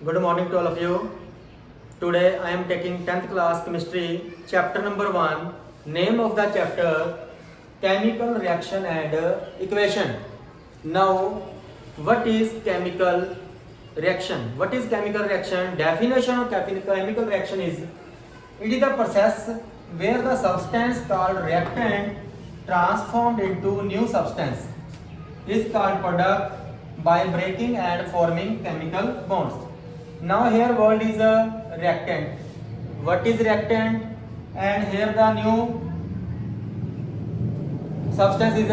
Good morning to all of you. Today I am taking 10th class chemistry chapter number 1. Name of the chapter chemical reaction and equation. Now what is chemical reaction? What is chemical reaction? Definition of chemical reaction is it is the process where the substance called reactant transformed into new substance is called product by breaking and forming chemical bonds. Now here word is a reactant. What is reactant? And here the new substance is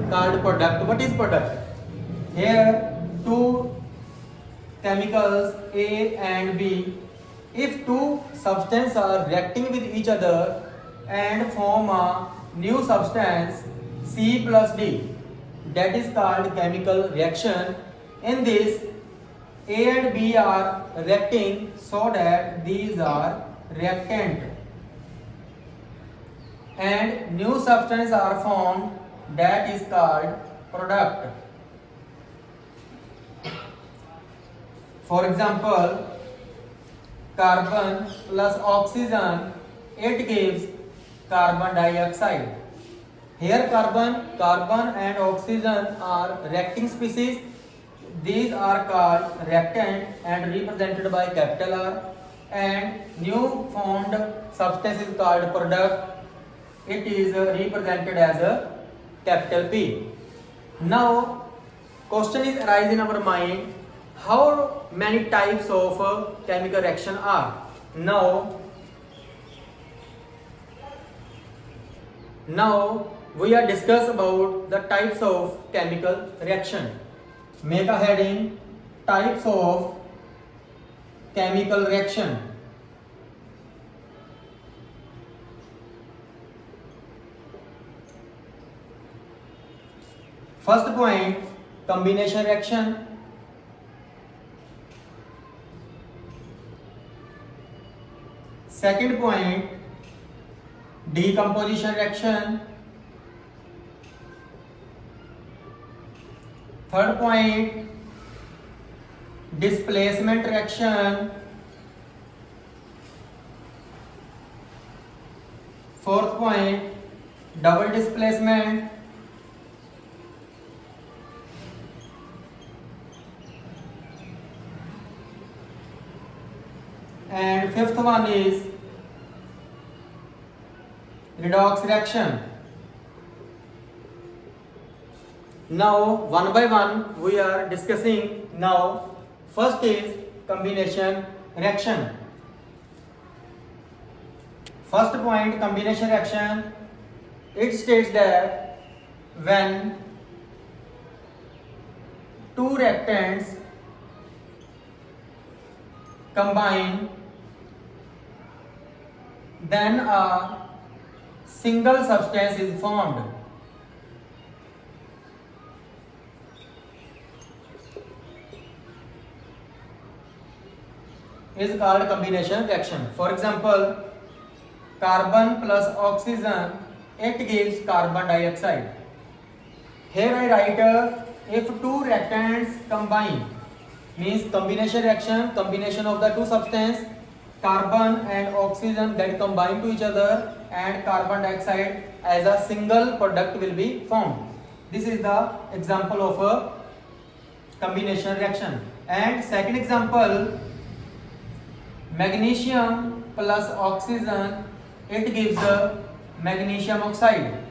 called product. What is product? Here two chemicals A and B. If two substances are reacting with each other and form a new substance C plus D, that is called chemical reaction. In this, A and B are reacting so that these are reactant, and new substances are formed, that is called product. For example, carbon plus oxygen, it gives carbon dioxide. Here carbon and oxygen are reacting species. These are called reactant and represented by capital R, and new formed substance is called product. It is represented as a capital P. Now question is arise in our mind, how many types of chemical reaction are? Now we are discuss about the types of chemical reaction. Make a heading, types of chemical reaction. First point, combination reaction. Second point, decomposition reaction. Third point, displacement reaction. Fourth point, double displacement. And fifth one is redox reaction. Now one by one we are discussing. Now first is combination reaction. First point, combination reaction, it states that when two reactants combine, then a single substance is formed. Is called combination reaction. For example, carbon plus oxygen, it gives carbon dioxide. Here I write if two reactants combine, means combination reaction, combination of the two substances, carbon and oxygen that combine to each other, and carbon dioxide as a single product will be formed. This is the example of a combination reaction. And second example, magnesium plus oxygen, it gives magnesium oxide.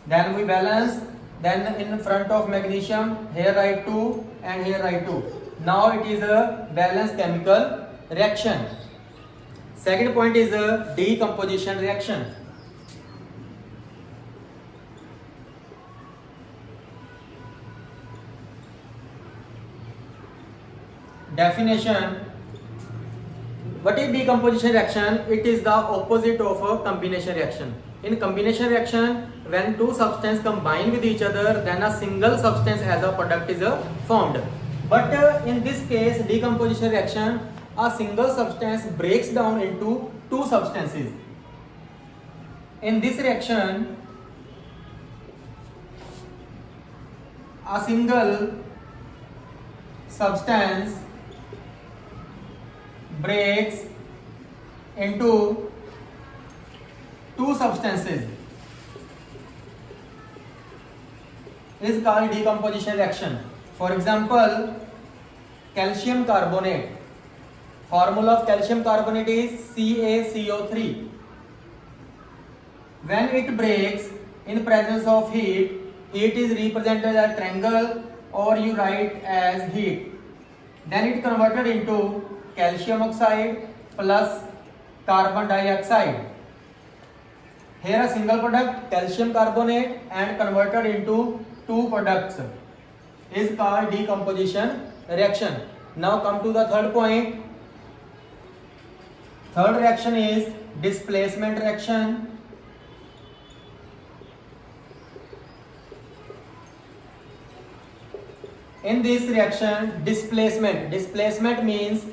Then we balance, then in front of magnesium here write 2 and here write 2. Now it is a balanced chemical reaction. Second point is a decomposition reaction. Definition. What is decomposition reaction? It is the opposite of a combination reaction. In combination reaction, when two substances combine with each other, then a single substance as a product is formed. But in this case, decomposition reaction, a single substance breaks down into two substances. In this reaction, a single substance breaks into two substances is called decomposition reaction. For example, calcium carbonate. Formula of calcium carbonate is CaCO3. When it breaks in presence of heat, heat is represented as triangle or you write as heat. Then it converted into calcium oxide plus carbon dioxide. Here a single product, calcium carbonate, and converted into two products is called decomposition reaction. Now come to the third point. Third reaction is displacement reaction. In this reaction, displacement means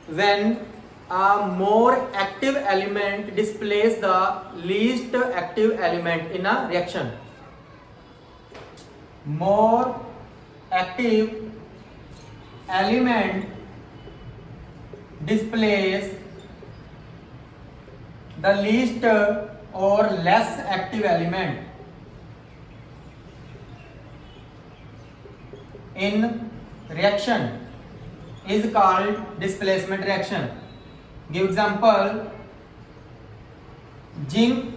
when a more active element displaces the least active element in a reaction. More active element displaces the least or less active element in reaction is called displacement reaction. Give example, zinc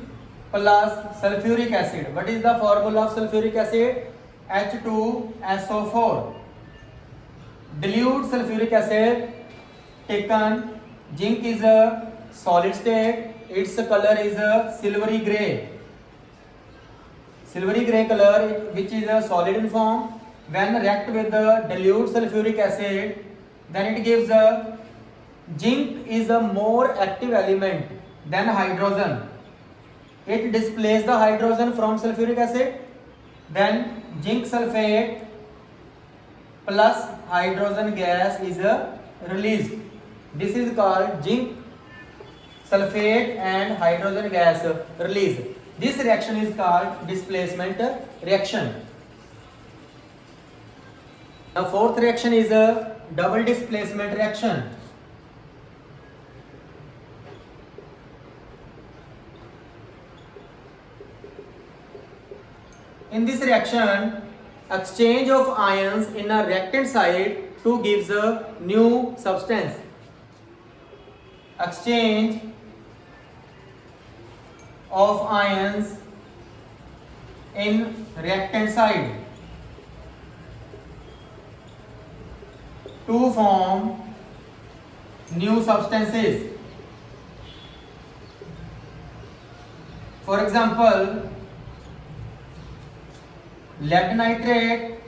plus sulfuric acid. What is the formula of sulfuric acid? H2SO4. Dilute sulfuric acid taken. Zinc is a solid state. Its color is a silvery gray. Silvery gray color, which is a solid in form. When react with the dilute sulfuric acid, then it gives a zinc is a more active element than hydrogen. It displaces the hydrogen from sulfuric acid. Then zinc sulfate plus hydrogen gas is released. This is called zinc sulfate and hydrogen gas release. This reaction is called displacement reaction. The fourth reaction is a double displacement reaction. In this reaction, exchange of ions in a reactant side to gives a new substance. Exchange of ions in reactant side to form new substances. For example, lead nitrate,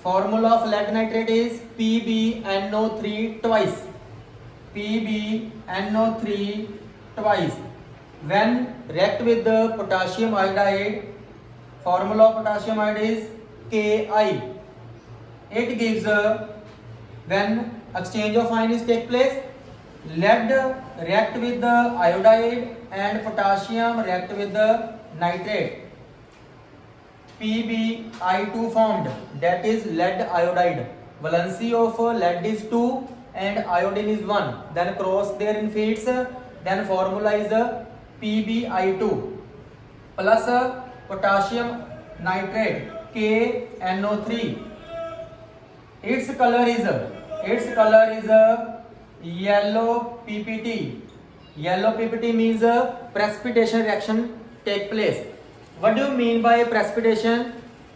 formula of lead nitrate is PbNO3 twice. PbNO3 twice. When react with the potassium iodide, formula of potassium iodide is Ki. It gives when exchange of ions take place, lead react with the iodide and potassium react with the nitrate. Pbi2 formed, that is lead iodide. Valency of lead is 2 and iodine is 1. Then cross there in feeds. Then formula is Pbi2 plus potassium nitrate KNO3. Its color is yellow PPT. Yellow PPT means precipitation reaction take place. What do you mean by precipitation?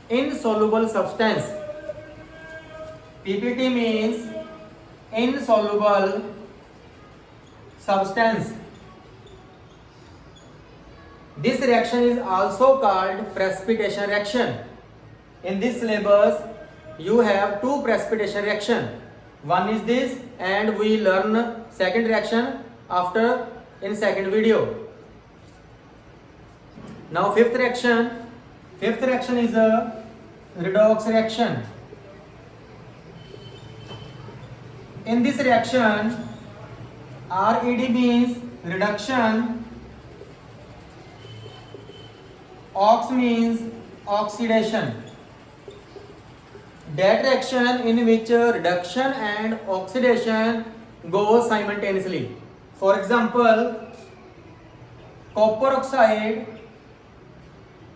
Insoluble substance. PPT means insoluble substance. This reaction is also called precipitation reaction. In this syllabus, you have two precipitation reaction. One is this, and we learn second reaction after in second video. Now fifth reaction is a redox reaction. In this reaction, RED means reduction, ox means oxidation. That reaction in which reduction and oxidation goes simultaneously. For example, copper oxide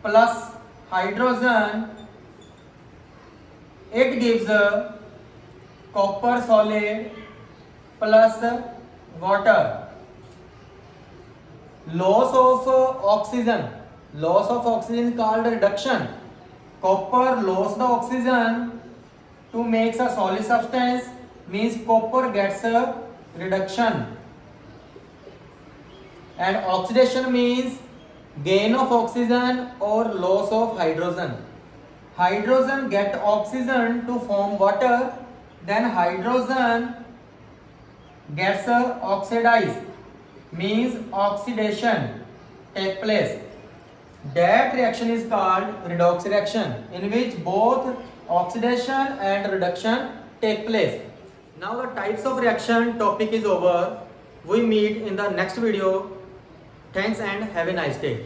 plus hydrogen, it gives a copper solid plus water. Loss of oxygen called reduction. Copper lost the oxygen to make a solid substance, means copper gets a reduction. And oxidation means gain of oxygen or loss of hydrogen. Hydrogen get oxygen to form water, then hydrogen gets oxidized, means oxidation take place. That reaction is called redox reaction, in which both oxidation and reduction take place. Now the types of reaction topic is over. We meet in the next video. Thanks and have a nice day.